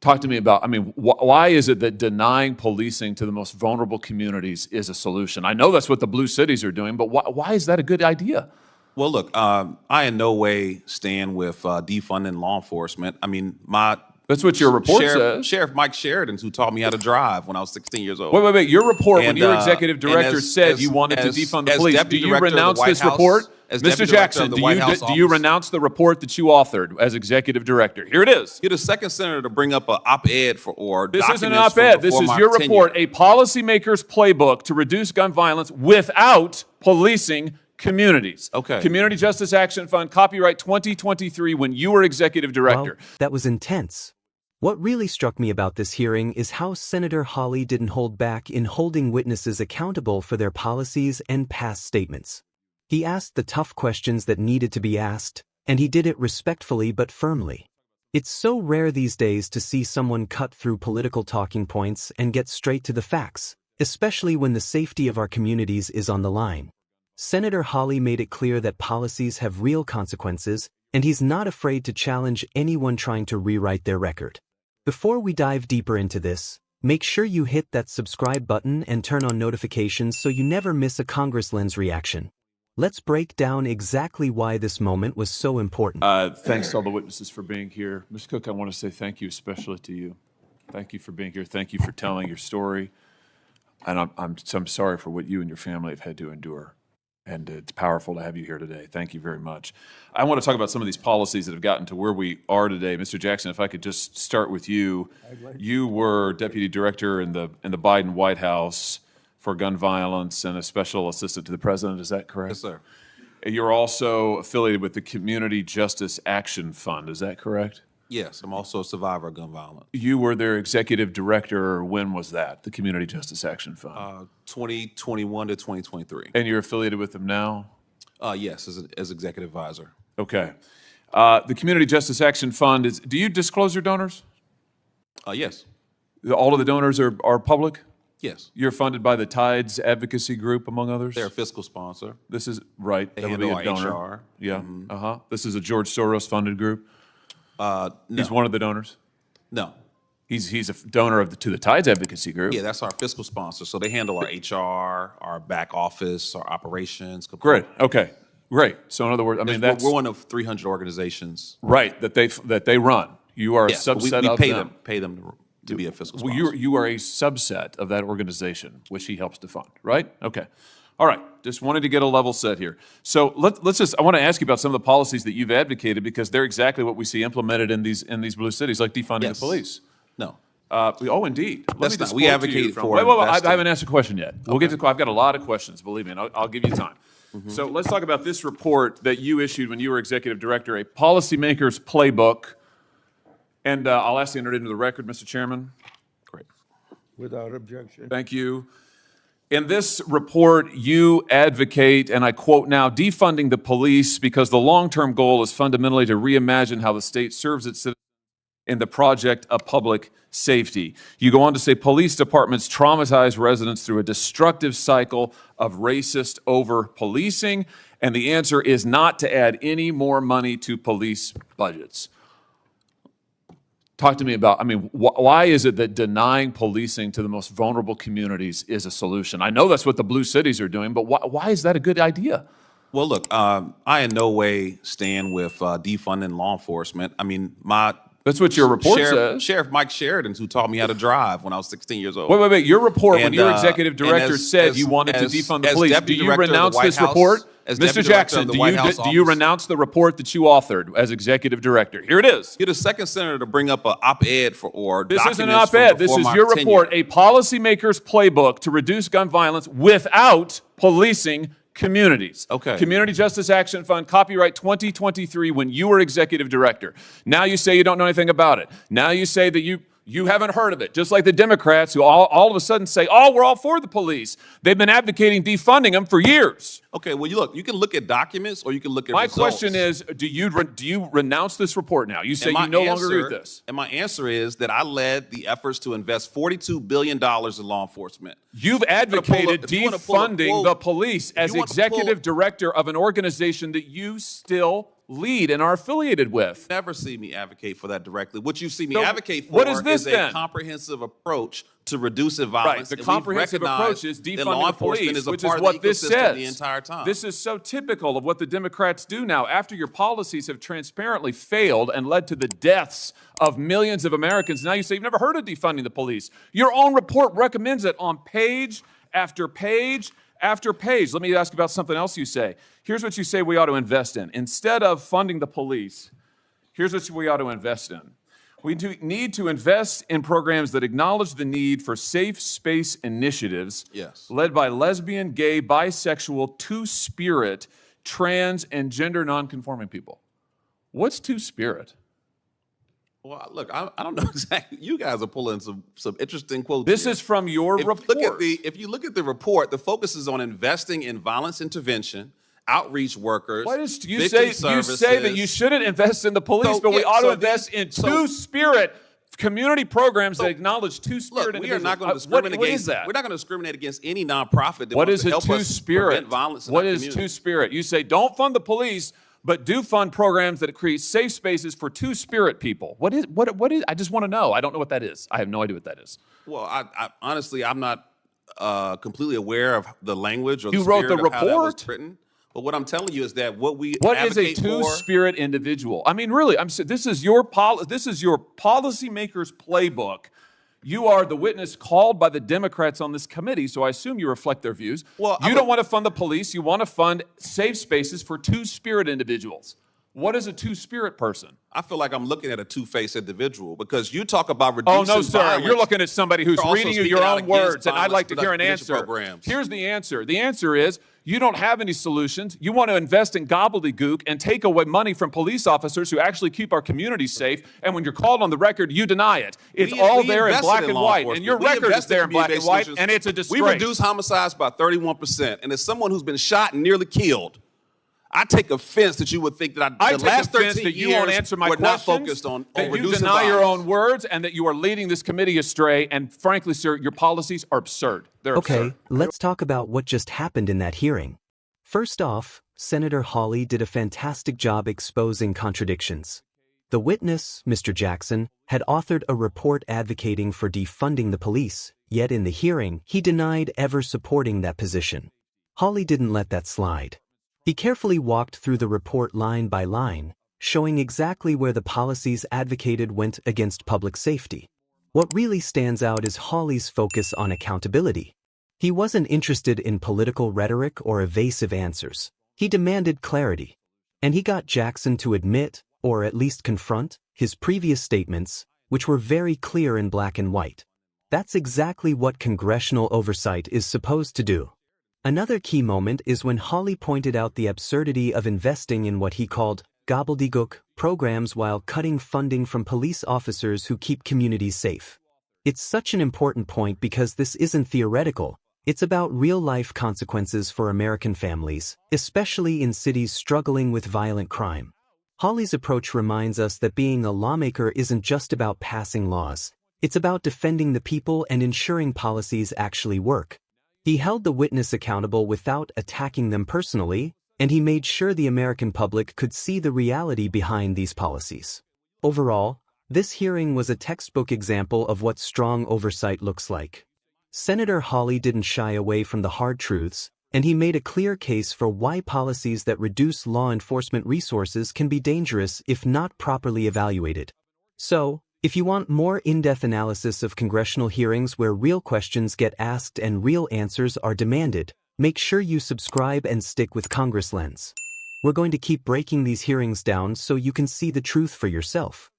Talk to me about, why is it that denying policing to the most vulnerable communities is a solution? I know that's what the blue cities are doing, but why is that a good idea? Well, look, I in no way stand with defunding law enforcement. That's what your report says. Sheriff Mike Sheridan, who taught me how to drive when I was 16 years old. Wait. Your report, when your executive director said you wanted to defund the police, do you renounce this report? Mr. Jackson, do you renounce the report that you authored as executive director? Here it is. You're the second senator to bring up an op-ed This isn't an op-ed. This is your report, a policymaker's playbook to reduce gun violence without policing communities. Okay. Community Justice Action Fund, copyright 2023, when you were executive director. Well, that was intense. What really struck me about this hearing is how Senator Hawley didn't hold back in holding witnesses accountable for their policies and past statements. He asked the tough questions that needed to be asked, and he did it respectfully but firmly. It's so rare these days to see someone cut through political talking points and get straight to the facts, especially when the safety of our communities is on the line. Senator Hawley made it clear that policies have real consequences, and he's not afraid to challenge anyone trying to rewrite their record. Before we dive deeper into this, make sure you hit that subscribe button and turn on notifications so you never miss a Congress Lens reaction. Let's break down exactly why this moment was so important. Thanks to all the witnesses for being here. Ms. Cook, I want to say thank you especially to you. Thank you for being here. Thank you for telling your story. And I'm sorry for what you and your family have had to endure. And it's powerful to have you here today. Thank you very much. I want to talk about some of these policies that have gotten to where we are today. Mr. Jackson, if I could just start with you. You were deputy director in the Biden White House for gun violence and a special assistant to the president. Is that correct? Yes, sir. You're also affiliated with the Community Justice Action Fund. Is that correct? Yes, I'm also a survivor of gun violence. You were their executive director. When was that, the Community Justice Action Fund? 2021 to 2023. And you're affiliated with them now? Yes, as executive advisor. Okay. The Community Justice Action Fund, do you disclose your donors? Yes. All of the donors are public? Yes. You're funded by the Tides Advocacy Group, among others? They're a fiscal sponsor. This is, right. They handle our donor. HR. Yeah. This is a George Soros-funded group? No. He's one of the donors? No. He's a donor to the Tides Advocacy Group? Yeah, that's our fiscal sponsor. So they handle our HR, our back office, our operations. Great. Okay. Great. So in other words, we're one of 300 organizations. Right, that they run. You are a subset of them. Pay them to be a fiscal sponsor. Well, you are a subset of that organization, which he helps to fund, right? Okay. All right. Just wanted to get a level set here. So I want to ask you about some of the policies that you've advocated, because they're exactly what we see implemented in these blue cities, like defunding the police. No. Indeed. We advocate for. Wait, I haven't asked a question yet. We'll get to. I've got a lot of questions. Believe me, and I'll give you time. So let's talk about this report that you issued when you were executive director, a policymaker's playbook. And I'll ask to enter it into the record, Mr. Chairman. Great. Without objection. Thank you. In this report, you advocate, and I quote now, defunding the police because the long-term goal is fundamentally to reimagine how the state serves its citizens in the project of public safety. You go on to say police departments traumatize residents through a destructive cycle of racist over-policing, and the answer is not to add any more money to police budgets. Talk to me about, why is it that denying policing to the most vulnerable communities is a solution? I know that's what the blue cities are doing, but why is that a good idea? Well, look, I in no way stand with defunding law enforcement. That's what your report says. Sheriff Mike Sheridan, who taught me how to drive when I was 16 years old. Wait. Your report, when your executive director said you wanted to defund the police, do you renounce this report? Mr. Jackson, do you renounce the report that you authored as executive director? Here it is. You're the second senator to bring up an op-ed This isn't an op-ed. This is your report, a policymaker's playbook to reduce gun violence without policing communities. Okay. Community Justice Action Fund, copyright 2023, when you were executive director. Now you say you don't know anything about it. Now you say that you haven't heard of it, just like the Democrats who all of a sudden say, we're all for the police. They've been advocating defunding them for years. Okay, well, you can look at documents or you can look at results. My question is, do you renounce this report now? You say you no longer agree with this. And my answer is that I led the efforts to invest $42 billion in law enforcement. You've advocated defunding the police as executive director of an organization that you still lead and are affiliated with. Never see me advocate for that directly. What you see me So advocate for what is this a then? comprehensive approach to reducing Right, violence. the And we've comprehensive recognized approach is that defunding law the enforcement police, is a which part is of what the this ecosystem says. the entire time. This is so typical of what the Democrats do now. After your policies have transparently failed and led to the deaths of millions of Americans, now you say you've never heard of defunding the police. Your own report recommends it on page after page after page. Let me ask about something else you say. Here's what you say we ought to invest in. Instead of funding the police, here's what we ought to invest in. We need to invest in programs that acknowledge the need for safe space initiatives led by lesbian, gay, bisexual, two-spirit, trans, and gender nonconforming people. What's two-spirit? Well, look, I don't know exactly. You guys are pulling some interesting quotes. This here. is from your report. If you look at the report, the focus is on investing in violence intervention, outreach workers. What is you victim say? You services. say that you shouldn't invest in the police, but we ought to invest in two-spirit community programs that acknowledge two-spirit Look, we individuals. are not going to discriminate What is that? We're not going to discriminate against any nonprofit that What wants is to a help us two-spirit? prevent violence in What our is community. two-spirit? You say don't fund the police, but do fund programs that create safe spaces for two-spirit people. What is? I just want to know. I don't know what that is. I have no idea what that is. Well, I honestly, I'm not completely aware of the language or You the wrote spirit the of how that was report? written. But what I'm telling you is that what is a advocate for. two-spirit individual? I mean, really, this is your policymaker's playbook. You are the witness called by the Democrats on this committee, so I assume you reflect their views. Well, you don't want to fund the police. You want to fund safe spaces for two-spirit individuals. What is a two-spirit person? I feel like I'm looking at a two-faced individual because you talk about reducing Oh, no, sir. violence. You're looking at somebody who's You're also reading you speaking your out own against words, and I'd like to hear an violence answer. programs. Here's the answer. The answer is you don't have any solutions. You want to invest in gobbledygook and take away money from police officers who actually keep our communities safe, and when you're called on the record, you deny it. It's all there in black and white, and your record is there in black and white, and it's a disgrace. We reduced homicides by 31%, and as someone who's been shot and nearly killed, I take offense that you would think that the last 13 that you won't answer my we're not questions, focused on that you reducing deny your violence. own words, and that you are leading this committee astray. And frankly, sir, your policies are absurd. They're Okay, absurd. let's talk about what just happened in that hearing. First off, Senator Hawley did a fantastic job exposing contradictions. The witness, Mr. Jackson, had authored a report advocating for defunding the police, yet in the hearing, he denied ever supporting that position. Hawley didn't let that slide. He carefully walked through the report line by line, showing exactly where the policies advocated went against public safety. What really stands out is Hawley's focus on accountability. He wasn't interested in political rhetoric or evasive answers. He demanded clarity. And he got Jackson to admit, or at least confront, his previous statements, which were very clear in black and white. That's exactly what congressional oversight is supposed to do. Another key moment is when Hawley pointed out the absurdity of investing in what he called gobbledygook programs while cutting funding from police officers who keep communities safe. It's such an important point because this isn't theoretical. It's about real-life consequences for American families, especially in cities struggling with violent crime. Hawley's approach reminds us that being a lawmaker isn't just about passing laws. It's about defending the people and ensuring policies actually work. He held the witness accountable without attacking them personally, and he made sure the American public could see the reality behind these policies. Overall, this hearing was a textbook example of what strong oversight looks like. Senator Hawley didn't shy away from the hard truths, and he made a clear case for why policies that reduce law enforcement resources can be dangerous if not properly evaluated. So, if you want more in-depth analysis of congressional hearings where real questions get asked and real answers are demanded, make sure you subscribe and stick with Congress Lens. We're going to keep breaking these hearings down so you can see the truth for yourself.